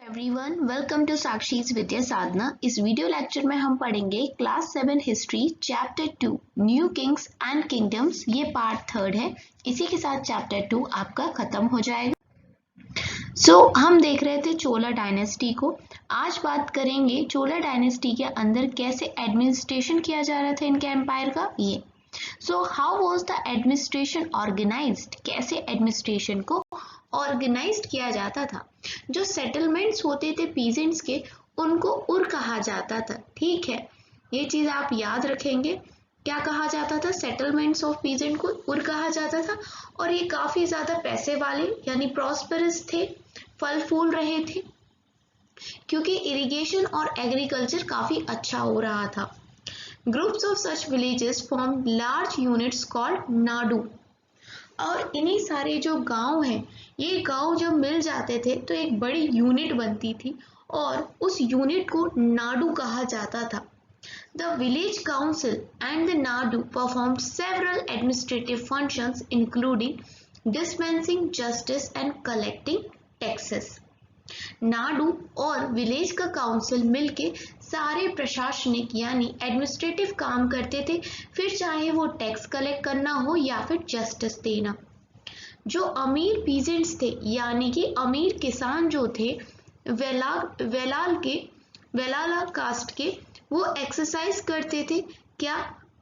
Everyone welcome to साक्षीज विद्या साधना। इस video lecture में हम पढ़ेंगे class 7 history chapter 2 new Kings and kingdoms. ये पार्ट 3 है। इसी के साथ चैप्टर 2 आपका खत्म हो जाएगा। हम देख रहे थे चोला डायनेस्टी को। आज बात करेंगे चोला डायनेस्टी के अंदर कैसे एडमिनिस्ट्रेशन किया जा रहा था इनके एम्पायर का। ये how was the administration organised, कैसे एडमिनिस्ट्रेशन को ऑर्गेनाइज्ड किया जाता था। जो सेटलमेंट्स होते थे पीजेंट्स के, उनको उर कहा जाता था। ठीक है, ये चीज आप याद रखेंगे। क्या कहा जाता था? सेटलमेंट्स ऑफ पीजेंट को उर कहा जाता था। और ये काफी ज्यादा पैसे वाले यानी प्रॉस्पेरस थे, फल फूल रहे थे, क्योंकि इरिगेशन और एग्रीकल्चर काफी अच्छा हो रहा था। Groups of such villages form large units called Nadu. और इन्हीं सारे जो गांव हैं, ये गांव जब मिल जाते थे तो एक बड़ी यूनिट बनती थी और उस यूनिट को नाडू कहा जाता था। The village council and the Nadu perform several administrative functions including dispensing justice and collecting taxes. Nadu और विलेज का काउंसिल मिलके सारे प्रशासनिक यानी एडमिनिस्ट्रेटिव काम करते थे, फिर चाहे वो टैक्स कलेक्ट करना हो या फिर जस्टिस देना। जो अमीर पीजेंट्स थे यानी कि अमीर किसान जो थे वेलाला कास्ट के, वो एक्सरसाइज करते थे क्या?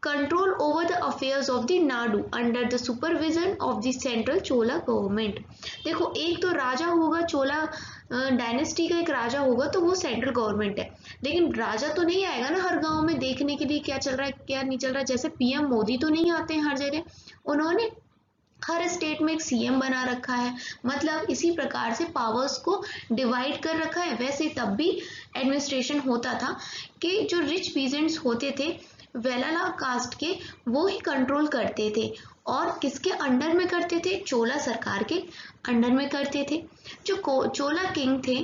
Control over the affairs of the Nadu under the supervision of the central Chola government. देखो, एक तो राजा होगा, चोला डायनेस्टी का एक राजा होगा, तो वो सेंट्रल गवर्नमेंट है। लेकिन राजा तो नहीं आएगा ना हर गांव में देखने के लिए क्या चल रहा है क्या नहीं चल रहा है। जैसे पीएम मोदी तो नहीं आते हैं हर जगह, उन्होंने हर स्टेट में एक सीएम बना रखा है। मतलब इसी प्रकार से पावर्स को डिवाइड कर रखा है। वैसे तब भी एडमिनिस्ट्रेशन होता था कि जो रिच पीजेंट्स होते थे वेलाला कास्ट के, वो ही कंट्रोल करते थे। और किसके अंडर में करते थे? चोला सरकार के अंडर में करते थे। जो चोला किंग थे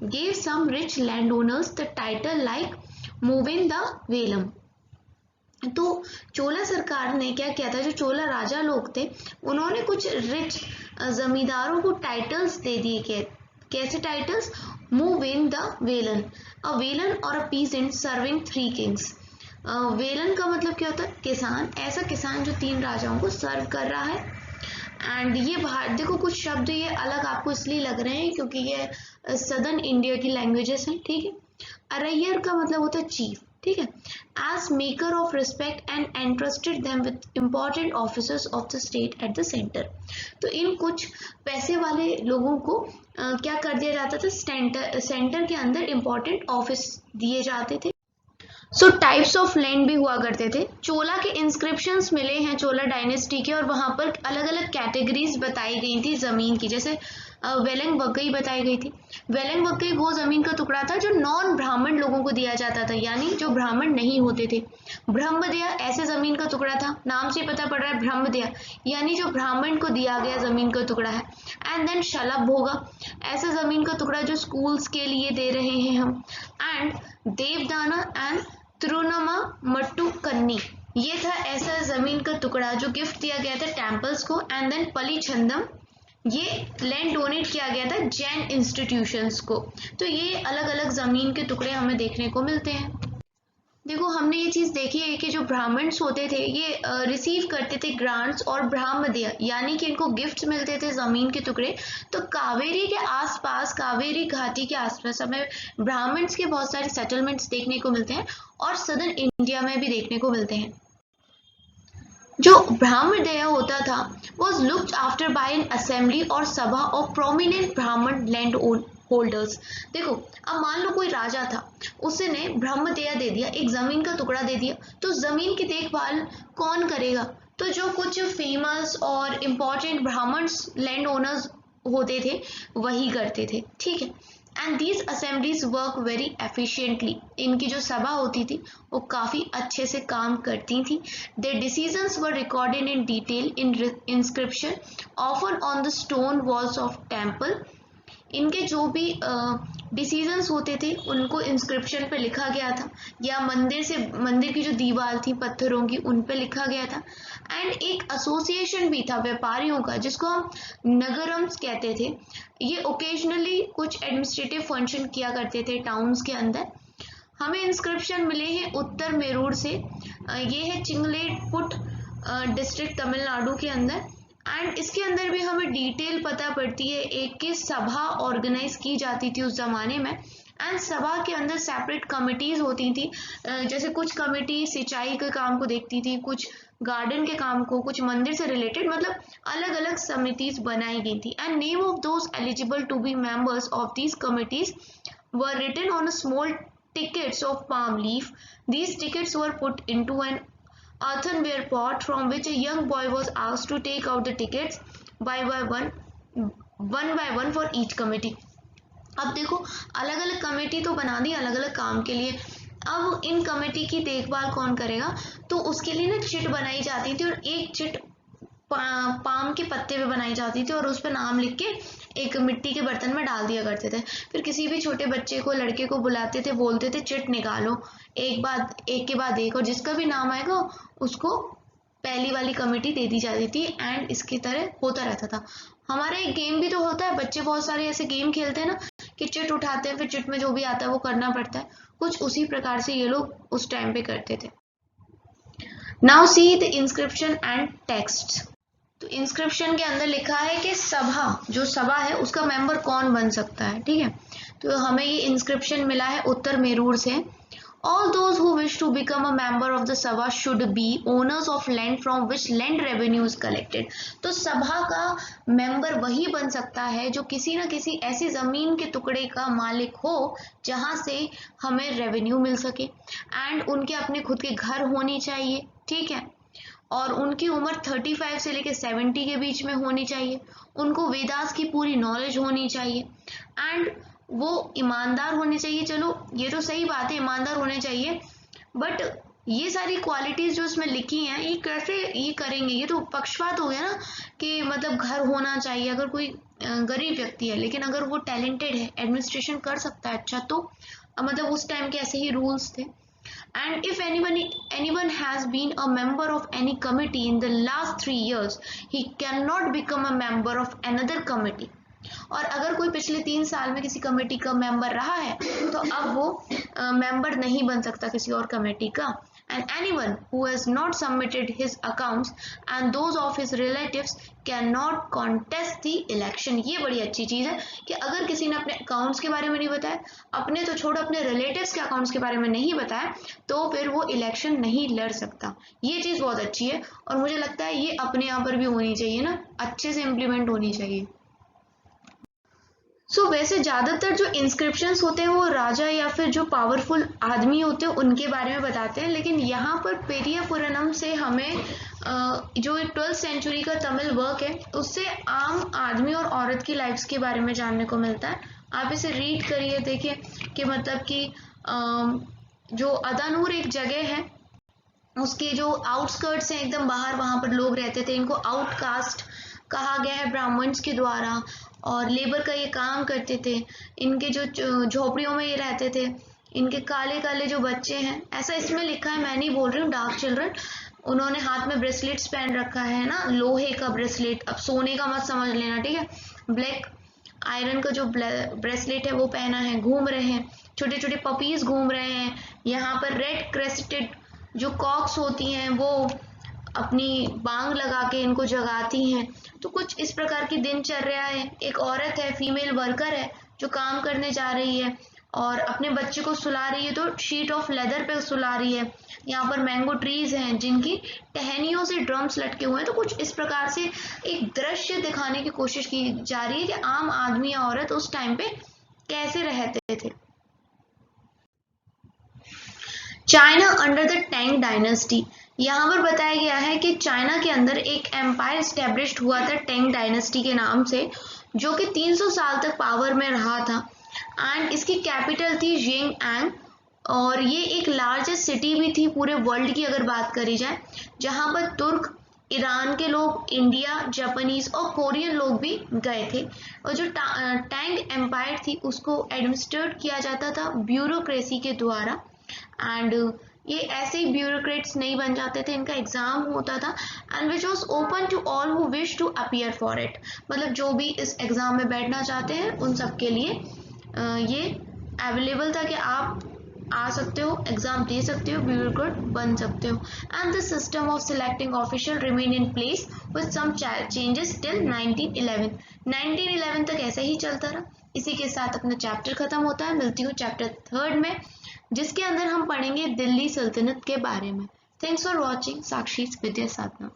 gave some rich land owners the title like Muvendavelan. तो चोला सरकार ने क्या किया था? जो चोला राजा लोग थे उन्होंने कुछ रिच जमींदारों को टाइटल्स दे दिए। कैसे titles? Muvendavelan, a Velan और a peasant serving 3 kings. Velan का मतलब क्या होता है? किसान। ऐसा किसान जो 3 राजाओं को सर्व कर रहा है। एंड ये बाहर देखो, कुछ शब्द ये अलग आपको इसलिए लग रहे हैं क्योंकि ये सदर्न इंडिया की लैंग्वेजेस हैं। ठीक है। अरैयर का मतलब होता है चीफ। ठीक है। As maker of respect and entrusted them with important officers of the state at the centre. तो इन कुछ पैसे वाले लोगों को क्या कर दिया जाता था? सेंटर के अंदर इंपॉर्टेंट ऑफिस दिए जाते थे। टाइप्स ऑफ लैंड भी हुआ करते थे। चोला के इंस्क्रिप्शंस मिले हैं चोला डायनेस्टी के, और वहां पर अलग अलग कैटेगरीज बताई गई थी जमीन की। जैसे वेलंग वक्कई बताई गई थी। वेलंग वक्कई वो जमीन का टुकड़ा था जो नॉन ब्राह्मण लोगों को दिया जाता था, यानी जो ब्राह्मण नहीं होते थे। ब्रह्मदया ऐसे जमीन का टुकड़ा था, नाम से पता पड़ रहा है ब्रह्मदया, यानी जो ब्राह्मण को दिया गया जमीन का टुकड़ा है। एंड देन शलभ होगा, ऐसा जमीन का टुकड़ा जो स्कूल्स के लिए दे रहे हैं हम। एंड देवदाना एंड तिरुनमा मट्टू कन्नी, ये था ऐसा जमीन का टुकड़ा जो गिफ्ट दिया गया था टेम्पल्स को। एंड देन पली छंदम, ये लैंड डोनेट किया गया था जैन इंस्टीट्यूशंस को। तो ये अलग अलग जमीन के टुकड़े हमें देखने को मिलते हैं। देखो, हमने ये चीज देखी है कि जो ब्राह्मण्स होते थे ये रिसीव करते थे ग्रांट्स और ब्राह्मदया, यानी कि इनको गिफ्ट्स मिलते थे जमीन के टुकड़े। तो कावेरी के आसपास, कावेरी घाटी के आसपास हमें ब्राह्मण्स के बहुत सारे सेटलमेंट्स देखने को मिलते हैं, और सदर्न इंडिया में भी देखने को मिलते हैं। जो ब्राह्मदया होता था was looked after by an assembly और सभा ऑफ प्रोमिनेंट ब्राह्मण लैंड होल्डर्स। देखो, अब मान लो कोई राजा था, उसने ब्रह्मदया दे दिया, एक जमीन का टुकड़ा दे दिया, तो जमीन की देखभाल कौन करेगा? तो जो कुछ फेमस और इम्पोर्टेंट ब्राह्मण लैंड ओनर्स होते थे वही करते थे। ठीक है। And these assemblies work very efficiently, इनकी जो सभा होती थी वो काफ़ी अच्छे से काम करती थी। Their decisions were recorded in detail in inscription often on the stone walls of temple. इनके जो भी डिसीजंस होते थे उनको इंस्क्रिप्शन पे लिखा गया था, या मंदिर की जो दीवार थी पत्थरों की उन पे लिखा गया था। एंड एक एसोसिएशन भी था व्यापारियों का जिसको हम नगरम्स कहते थे। ये ओकेजनली कुछ एडमिनिस्ट्रेटिव फंक्शन किया करते थे टाउन्स के अंदर। हमें इंस्क्रिप्शन मिले हैं उत्तर मेरूर से, ये है चिंगलेटपुट डिस्ट्रिक्ट तमिलनाडु के अंदर। एंड इसके अंदर भी हमें डिटेल पता पड़ती है एक की सभा ऑर्गेनाइज की जाती थी उस जमाने में। एंड सभा के अंदर सेपरेट कमिटीज होती थी, जैसे कुछ कमिटी सिंचाई के काम को देखती थी, कुछ गार्डन के काम को, कुछ मंदिर से रिलेटेड, मतलब अलग अलग समितिज बनाई गई थी। And name of those eligible to be members of these committees were written on a small tickets of palm leaf. These tickets were put into an earthenware pot from which a young boy was asked to take out the tickets one by one for each committee. अब देखो अलग अलग committee तो बना दी अलग अलग काम के लिए। अब इन कमेटी की देखभाल कौन करेगा, तो उसके लिए ना चिट बनाई जाती थी, और एक चिट पाम के पत्ते पे बनाई जाती थी और उस पर नाम लिख के एक मिट्टी के बर्तन में डाल दिया करते थे। फिर किसी भी छोटे बच्चे को, लड़के को बुलाते थे, बोलते थे चिट निकालो, एक के बाद एक, और जिसका भी नाम आएगा उसको पहली वाली कमेटी दे दी जाती थी। एंड इसकी तरह होता रहता था। हमारा एक गेम भी तो होता है, बच्चे बहुत सारे ऐसे गेम खेलते हैं ना कि चिट उठाते हैं, फिर चिट में जो भी आता है वो करना पड़ता है। कुछ उसी प्रकार से ये लोग उस टाइम पे करते थे। Now see the inscription and text. तो इंस्क्रिप्शन के अंदर लिखा है कि जो सभा है उसका मेंबर कौन बन सकता है, ठीक है। तो हमें ये इंस्क्रिप्शन मिला है उत्तर मेरूर से। All those who wish to become a member of the सभा should be owners of land from which land revenue is collected. तो सभा का मेंबर वही बन सकता है जो किसी न किसी ऐसी जमीन के टुकड़े का मालिक हो जहां से हमें रेवेन्यू मिल सके। एंड उनके अपने खुद के घर होनी चाहिए, ठीक है, और उनकी उम्र 35 से लेकर 70 के बीच में होनी चाहिए। उनको वेदास की पूरी नॉलेज होनी चाहिए। एंड वो ईमानदार होने चाहिए। चलो ये तो सही बात है, ईमानदार होने चाहिए, बट ये सारी क्वालिटीज जो इसमें लिखी हैं ये कैसे ये करेंगे, ये तो पक्षपात हो गया ना कि मतलब घर होना चाहिए। अगर कोई गरीब व्यक्ति है लेकिन अगर वो टैलेंटेड है, एडमिनिस्ट्रेशन कर सकता है अच्छा, तो मतलब उस टाइम के ऐसे ही रूल्स थे। And if anyone has been a member of any committee in the last 3 years, he cannot become a member of another committee. और अगर कोई पिछले 3 साल में किसी कमेटी का मेंबर रहा है तो अब वो मेंबर नहीं बन सकता किसी और कमेटी का। And anyone who has not submitted his accounts and those of his relatives cannot contest the election. ये बड़ी अच्छी चीज़ है कि अगर किसी ने अपने अकाउंट्स के बारे में नहीं बताया, अपने तो छोड़ो अपने रिलेटिव्स के अकाउंट्स के बारे में नहीं बताया, तो फिर वो इलेक्शन नहीं लड़ सकता। ये चीज़ बहुत अच्छी है और मुझे लगता है ये अपने यहाँ पर भी होनी चाहिए ना, अच्छे से इम्प्लीमेंट होनी चाहिए। वैसे ज़्यादातर जो इंस्क्रिप्शंस होते हैं वो राजा या फिर जो पावरफुल आदमी होते हैं उनके बारे में बताते हैं, लेकिन यहाँ पर पेरिया पुराणम से हमें जो 12th सेंचुरी का तमिल वर्क है उससे आम आदमी और औरत की लाइफ्स के बारे में जानने को मिलता है। आप इसे रीड करिए, देखिए कि मतलब कि जो अदानूर एक जगह है उसके जो आउटस्कर्ट्स हैं एकदम बाहर, वहाँ पर लोग रहते थे। इनको आउटकास्ट कहा गया है ब्राह्मण्स के द्वारा, और लेबर का ये काम करते थे। इनके जो झोपड़ियों में ये रहते थे, इनके काले काले जो बच्चे हैं, ऐसा इसमें लिखा है, मैं नहीं बोल रही हूँ, डार्क चिल्ड्रन। उन्होंने हाथ में ब्रेसलेट्स पहन रखा है ना, लोहे का ब्रेसलेट, अब सोने का मत समझ लेना, ठीक है। ब्लैक आयरन का जो ब्रेसलेट है वो पहना है, घूम रहे हैं, छोटे छोटे पपीज घूम रहे हैं। यहाँ पर रेड क्रेस्टेड जो कॉक्स होती हैं वो अपनी बांग लगा के इनको जगाती हैं। तो कुछ इस प्रकार की दिनचर्या है। एक औरत है, फीमेल वर्कर है, जो काम करने जा रही है और अपने बच्चे को सुला रही है, तो शीट ऑफ लेदर पे सुला रही है। यहाँ पर मैंगो ट्रीज हैं जिनकी टहनियों से ड्रम्स लटके हुए हैं। तो कुछ इस प्रकार से एक दृश्य दिखाने की कोशिश की जा रही है कि आम आदमी या औरत उस टाइम पे कैसे रहते थे। China under the Tang dynasty, यहाँ पर बताया गया है कि चाइना के अंदर एक एम्पायर स्टैब्लिश्ड हुआ था टैंग डायनेस्टी के नाम से, जो कि 300 साल तक पावर में रहा था। एंड इसकी कैपिटल थी जिंगएंग, और ये एक लार्जेस्ट सिटी भी थी पूरे वर्ल्ड की अगर बात करी जाए, जहाँ पर तुर्क ईरान के लोग, इंडिया, जापानीज और कोरियन लोग भी गए थे। और जो टैंग एम्पायर थी उसको एडमिनिस्ट्रेट किया जाता था ब्यूरोक्रेसी के द्वारा। एंड ये ऐसे ही ब्यूरोक्रेट्स नहीं बन जाते थे, इनका एग्जाम होता था and which was open to all who wish to appear for it. मतलब जो भी इस एग्जाम में बैठना चाहते हैं उन सब के लिए ये अवेलेबल था कि आप आ सकते हो, एग्जाम दे सकते हो, ब्यूरोक्रेट बन सकते हो। And the system of selecting official remain in place with some changes till 1911 तक ऐसा ही चलता रहा। इसी के साथ अपना चैप्टर खत्म होता है। मिलती हूँ चैप्टर 3 में, जिसके अंदर हम पढ़ेंगे दिल्ली सल्तनत के बारे में। Thanks for watching Sakshi Vidya Sadhana.